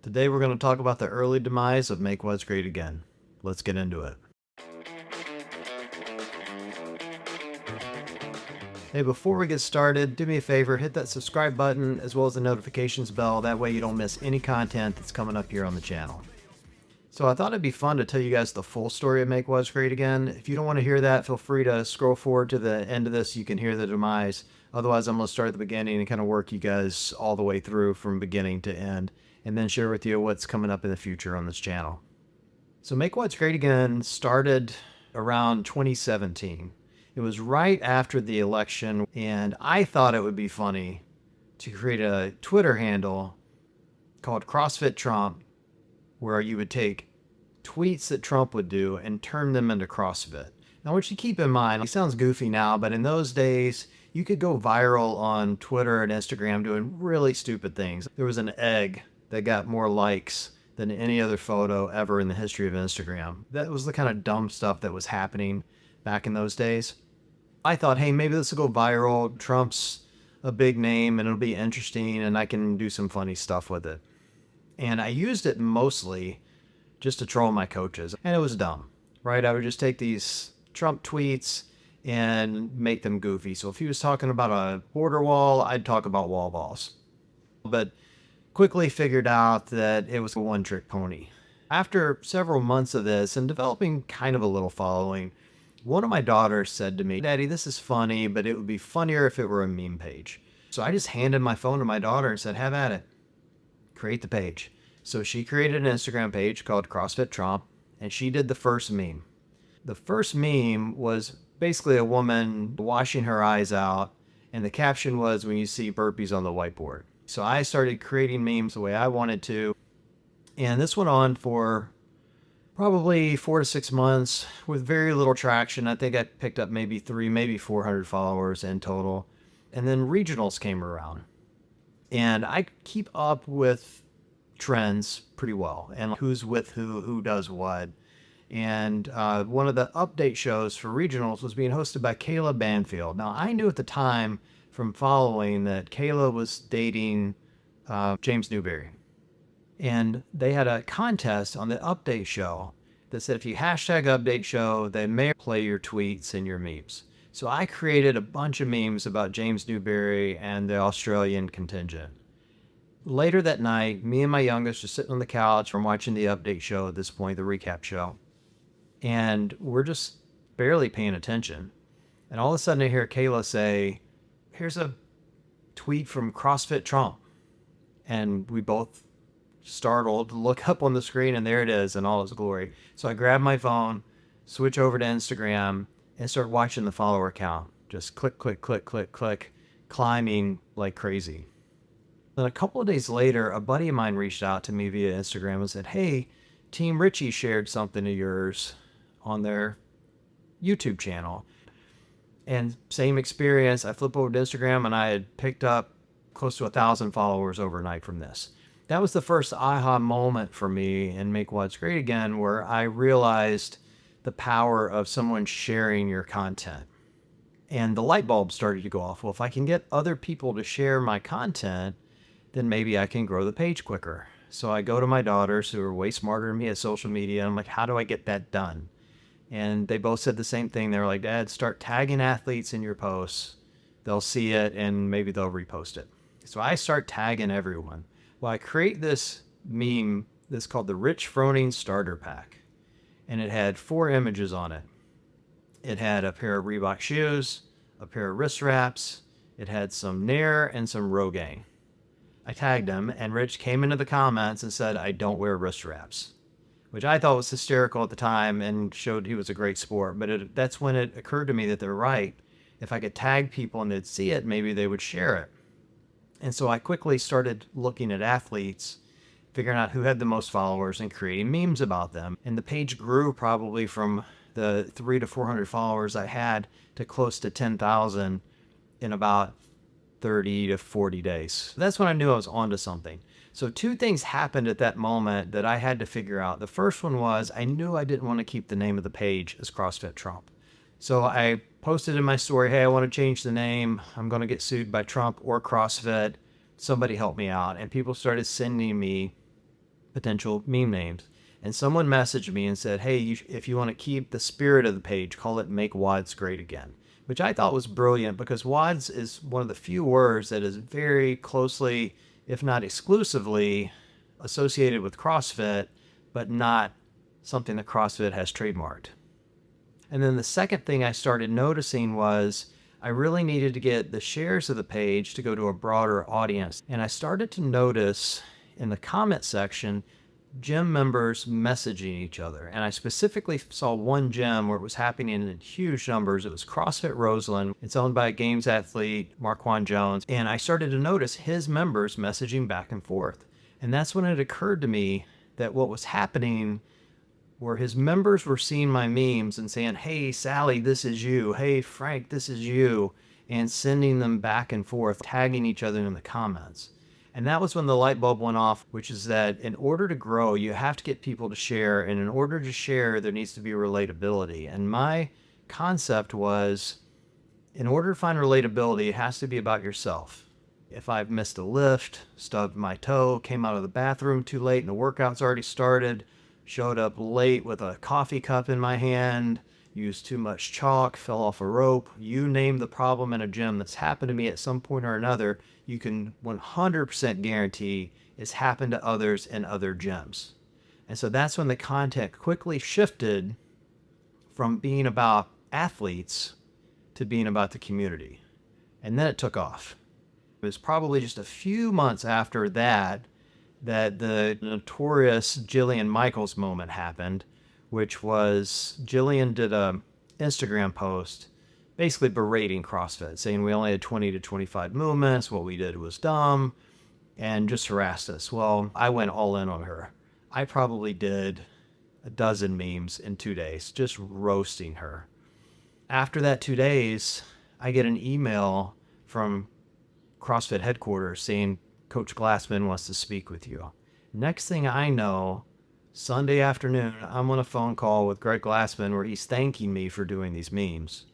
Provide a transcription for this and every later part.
Today we're going to talk about the early demise of Make Wods Great Again. Let's get into it. Hey, before we get started, do me a favor, hit that subscribe button as well as the notifications bell. That way you don't miss any content that's coming up here on the channel. So I thought it'd be fun to tell you guys the full story of Make Wods Great Again. If you don't want to hear that, feel free to scroll forward to the end of this. You can hear the demise. Otherwise, I'm going to start at the beginning and kind of work you guys all the way through from beginning to end, and then share with you what's coming up in the future on this channel. So Make Wods Great Again started around 2017. It was right after the election, and I thought it would be funny to create a Twitter handle called CrossFit Trump, where you would take tweets that Trump would do and turn them into CrossFit. Now, what you keep in mind, it sounds goofy now, but in those days, you could go viral on Twitter and Instagram doing really stupid things. There was an egg that got more likes than any other photo ever in the history of Instagram. That was the kind of dumb stuff that was happening back in those days. I thought, hey, maybe this will go viral. Trump's a big name and it'll be interesting and I can do some funny stuff with it. And I used it mostly just to troll my coaches. And it was dumb, right? I would just take these Trump tweets and make them goofy. So if he was talking about a border wall, I'd talk about wall balls. But quickly figured out that it was a one-trick pony. After several months of this and developing kind of a little following, one of my daughters said to me, "Daddy, this is funny, but it would be funnier if it were a meme page." So I just handed my phone to my daughter and said, "Have at it. Create the page." So she created an Instagram page called CrossFit Trump, and she did the first meme. The first meme was basically a woman washing her eyes out, and the caption was, "When you see burpees on the whiteboard." So I started creating memes the way I wanted to, and this went on for probably 4 to 6 months with very little traction. I think I picked up maybe 300, maybe 400 followers in total. And then regionals came around. And I keep up with trends pretty well and who's with who does what. And one of the update shows for regionals was being hosted by Kayla Banfield. Now, I knew at the time from following that Kayla was dating James Newberry. And they had a contest on the update show that said if you hashtag update show, they may play your tweets and your memes. So I created a bunch of memes about James Newberry and the Australian contingent. Later that night, me and my youngest are sitting on the couch from watching the update show at this point, the recap show. And we're just barely paying attention. And all of a sudden I hear Kayla say, "Here's a tweet from CrossFit Trump." And we both startled, look up on the screen, and there it is in all its glory. So I grab my phone, switch over to Instagram, and start watching the follower count. Just click, click, click, click, click, climbing like crazy. Then a couple of days later, a buddy of mine reached out to me via Instagram and said, "Hey, Team Richie shared something of yours on their YouTube channel." And same experience, I flip over to Instagram and I had picked up close to 1,000 followers overnight from this. That was the first aha moment for me in Make Wods Great Again, where I realized the power of someone sharing your content. And the light bulb started to go off. Well, if I can get other people to share my content, then maybe I can grow the page quicker. So I go to my daughters, who are way smarter than me at social media, and I'm like, how do I get that done? And they both said the same thing. They were like, "Dad, start tagging athletes in your posts. They'll see it and maybe they'll repost it." So I start tagging everyone. Well, I create this meme that's called the Rich Froning Starter Pack. And it had 4 images on it. It had a pair of Reebok shoes, a pair of wrist wraps, it had some Nair and some Rogaine. I tagged them, and Rich came into the comments and said, "I don't wear wrist wraps," which I thought was hysterical at the time and showed he was a great sport. But that's when it occurred to me that they're right. If I could tag people and they'd see it, maybe they would share it. And so I quickly started looking at athletes, figuring out who had the most followers and creating memes about them. And the page grew probably from the 300 to 400 followers I had to close to 10,000 in about 30 to 40 days. That's when I knew I was onto something. So 2 things happened at that moment that I had to figure out. The first one was I knew I didn't want to keep the name of the page as CrossFit Trump. So I posted in my story, "Hey, I want to change the name. I'm going to get sued by Trump or CrossFit. Somebody help me out." And people started sending me potential meme names. And someone messaged me and said, hey, if you want to keep the spirit of the page, call it Make Wods Great Again, which I thought was brilliant because Wods is one of the few words that is very closely, if not exclusively, associated with CrossFit, but not something that CrossFit has trademarked. And then the second thing I started noticing was I really needed to get the shares of the page to go to a broader audience. And I started to notice in the comment section, gym members messaging each other. And I specifically saw one gym where it was happening in huge numbers. It was CrossFit Roseland. It's owned by a games athlete, Marquand Jones. And I started to notice his members messaging back and forth. And that's when it occurred to me that what was happening where his members were seeing my memes and saying, hey, Sally, this is you. Hey, Frank, this is you. And sending them back and forth, tagging each other in the comments. And that was when the light bulb went off, which is that in order to grow, you have to get people to share. And in order to share, there needs to be relatability. And my concept was, in order to find relatability, it has to be about yourself. If I've missed a lift, stubbed my toe, came out of the bathroom too late and the workout's already started, showed up late with a coffee cup in my hand, used too much chalk, fell off a rope, you name the problem in a gym that's happened to me at some point or another, you can 100% guarantee it's happened to others in other gyms. And so that's when the content quickly shifted from being about athletes to being about the community. And then it took off. It was probably just a few months after that the notorious Jillian Michaels moment happened, which was Jillian did a Instagram post basically berating CrossFit, saying we only had 20 to 25 movements, what we did was dumb, and just harassed us. Well, I went all in on her. I probably did a dozen memes in 2 days, just roasting her. After that 2 days, I get an email from CrossFit headquarters saying, Coach Glassman wants to speak with you. Next thing I know, Sunday afternoon, I'm on a phone call with Greg Glassman where he's thanking me for doing these memes.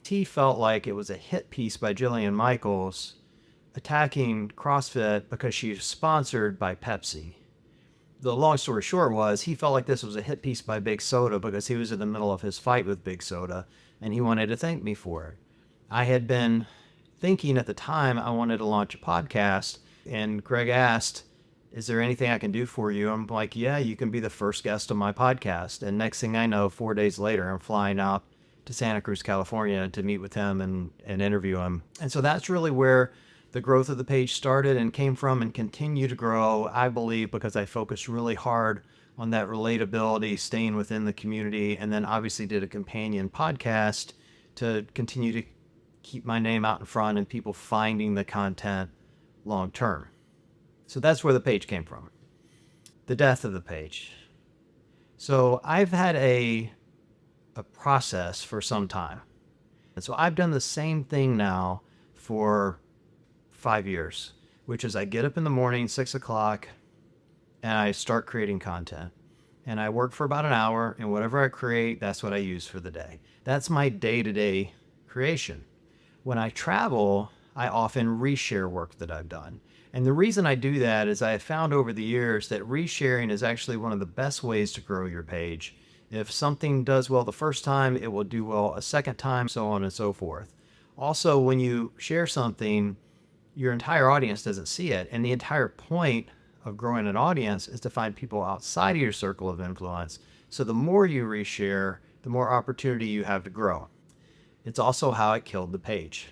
He felt like it was a hit piece by Jillian Michaels attacking CrossFit because she's sponsored by Pepsi. The long story short was he felt like this was a hit piece by Big Soda because he was in the middle of his fight with Big Soda and he wanted to thank me for it. I had been thinking at the time I wanted to launch a podcast, and Greg asked, is there anything I can do for you? I'm like, yeah, you can be the first guest on my podcast. And next thing I know, 4 days later, I'm flying out to Santa Cruz, California to meet with him and interview him. And so that's really where the growth of the page started and came from and continue to grow, I believe, because I focused really hard on that relatability, staying within the community, and then obviously did a companion podcast to continue to keep my name out in front and people finding the content long term. So that's where the page came from. The death of the page. So I've had a process for some time. And so I've done the same thing now for 5 years, which is I get up in the morning, 6 o'clock, and I start creating content. And I work for about an hour, and whatever I create, that's what I use for the day. That's my day-to-day creation. When I travel, I often reshare work that I've done. And the reason I do that is I have found over the years that resharing is actually one of the best ways to grow your page. If something does well the first time, it will do well a second time, so on and so forth. Also, when you share something, your entire audience doesn't see it. And the entire point of growing an audience is to find people outside of your circle of influence. So the more you reshare, the more opportunity you have to grow. It's also how it killed the page.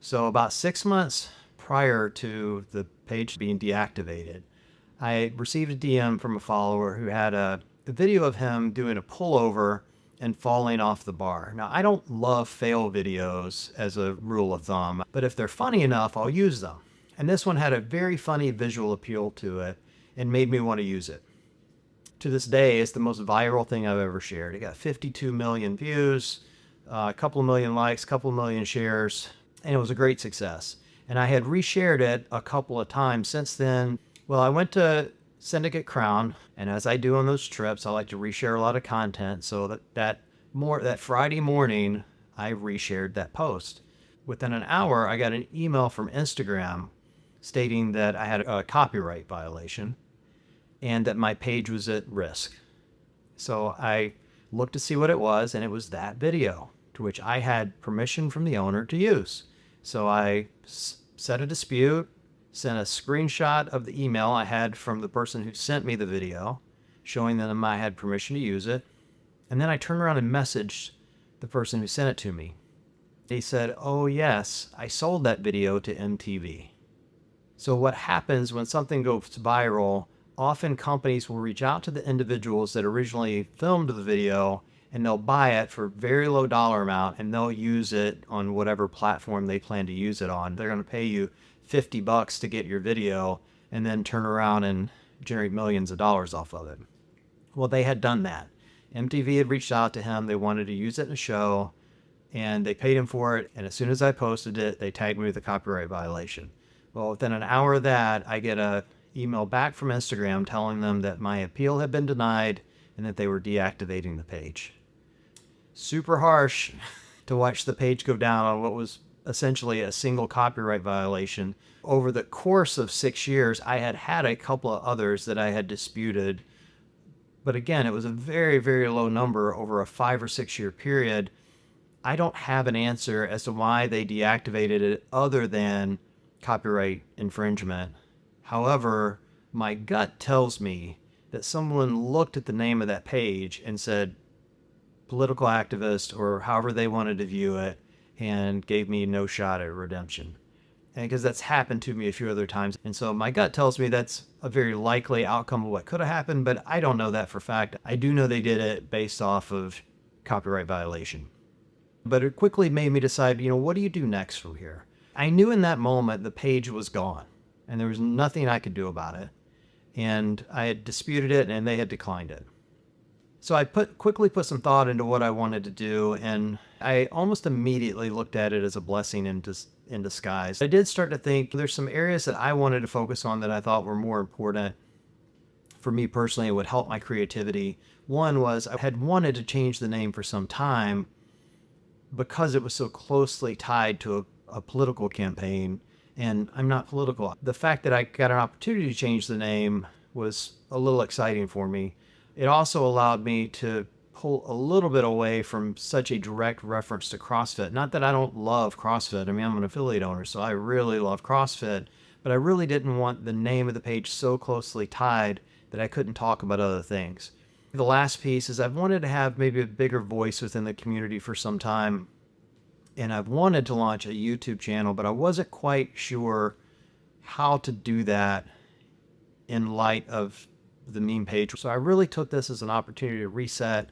So about 6 months prior to the page being deactivated, I received a DM from a follower who had a video of him doing a pullover and falling off the bar. Now, I don't love fail videos as a rule of thumb, but if they're funny enough, I'll use them. And this one had a very funny visual appeal to it and made me want to use it. To this day, it's the most viral thing I've ever shared. It got 52 million views, a couple of million likes, a couple of million shares, and it was a great success. And I had reshared it a couple of times since then. Well, I went to Syndicate Crown, and as I do on those trips, I like to reshare a lot of content. So that Friday morning, I reshared that post. Within an hour, I got an email from Instagram stating that I had a copyright violation. and that my page was at risk. So I looked to see what it was, and it was that video, to which I had permission from the owner to use. So I set a dispute, sent a screenshot of the email I had from the person who sent me the video, showing them I had permission to use it. And then I turned around and messaged the person who sent it to me. They said, "Oh yes, I sold that video to MTV." So what happens when something goes viral, often companies will reach out to the individuals that originally filmed the video, and they'll buy it for a very low dollar amount, and they'll use it on whatever platform they plan to use it on. They're going to pay you $50 to get your video and then turn around and generate millions of dollars off of it. Well, they had done that. MTV had reached out to him. They wanted to use it in a show, and they paid him for it. And as soon as I posted it, they tagged me with a copyright violation. Well, within an hour of that, I get a email back from Instagram telling them that my appeal had been denied and that they were deactivating the page. Super harsh to watch the page go down on what was essentially a single copyright violation. Over the course of 6 years, I had had a couple of others that I had disputed. But again, it was a very, very low number over a 5 or 6 year period. I don't have an answer as to why they deactivated it other than copyright infringement. However, my gut tells me that someone looked at the name of that page and said political activist, or however they wanted to view it, and gave me no shot at redemption. And because that's happened to me a few other times. And so my gut tells me that's a very likely outcome of what could have happened, but I don't know that for fact. I do know they did it based off of copyright violation. But it quickly made me decide, what do you do next from here? I knew in that moment the page was gone and there was nothing I could do about it. And I had disputed it and they had declined it. So I quickly put some thought into what I wanted to do, and I almost immediately looked at it as a blessing in disguise. I did start to think there's some areas that I wanted to focus on that I thought were more important for me personally. It would help my creativity. One was I had wanted to change the name for some time because it was so closely tied to a political campaign, and I'm not political. The fact that I got an opportunity to change the name was a little exciting for me. It also allowed me to pull a little bit away from such a direct reference to CrossFit. Not that I don't love CrossFit. I mean, I'm an affiliate owner, so I really love CrossFit, but I really didn't want the name of the page so closely tied that I couldn't talk about other things. The last piece is I've wanted to have maybe a bigger voice within the community for some time, and I've wanted to launch a YouTube channel, but I wasn't quite sure how to do that in light of the meme page. So I really took this as an opportunity to reset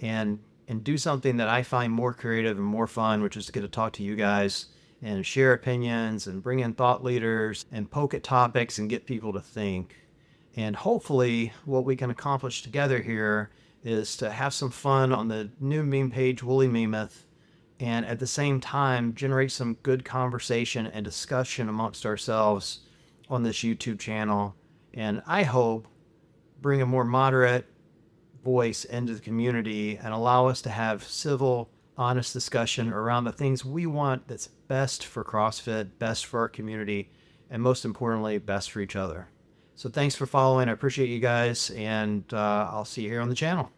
and do something that I find more creative and more fun, which is to get to talk to you guys and share opinions and bring in thought leaders and poke at topics and get people to think. And hopefully what we can accomplish together here is to have some fun on the new meme page, Woolly Memeth, and at the same time generate some good conversation and discussion amongst ourselves on this YouTube channel. And I hope bring a more moderate voice into the community and allow us to have civil, honest discussion around the things we want that's best for CrossFit, best for our community, and most importantly, best for each other. So thanks for following. I appreciate you guys, and I'll see you here on the channel.